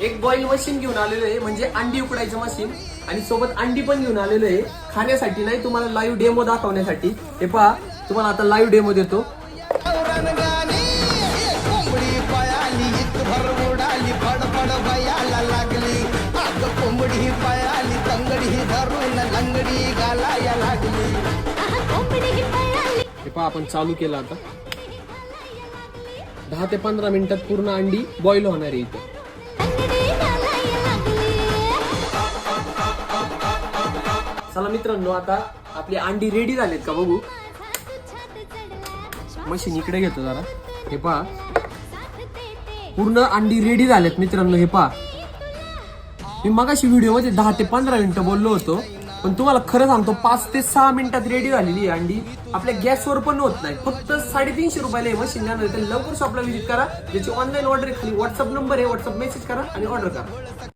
एक boil machine घेऊन आलेलो आहे, म्हणजे अंडी उकडायचं मशीन, आणि सोबत अंडी पण घेऊन आलेलो आहे खाण्यासाठी नाही, तुम्हाला लाईव्ह डेमो दाखवण्यासाठी. हे पहा, तुम्हाला आता लाईव्ह डेमो देतो. हे पहा, आपण चालू केलं आता. 10 ते 15 मिनिटात पूर्ण अंडी बॉईल होणार आहे इथे. चला मित्रांनो, आता आपली अंडी रेडी झालीत का बघू. मशीन इकडे घेतो जरा. हे पहा, पूर्ण अंडी रेडी झालेत मित्रांनो. हे पहा, मी मगाशी व्हिडिओ मध्ये 10 ते 15 मिनिटं बोललो होतो, पण तुम्हाला खरं सांगतो 5 ते 6 मिनिटात रेडी झालेली आहे अंडी. आपल्या गॅसवर पण होत नाही. फक्त 350 रुपयाला हे मशीन जाणार. लवकर शॉपला व्हिजिट करा. ज्याची ऑनलाईन ऑर्डर खाली व्हॉट्सअप नंबर आहे, व्हॉट्सअप मेसेज करा आणि ऑर्डर करा.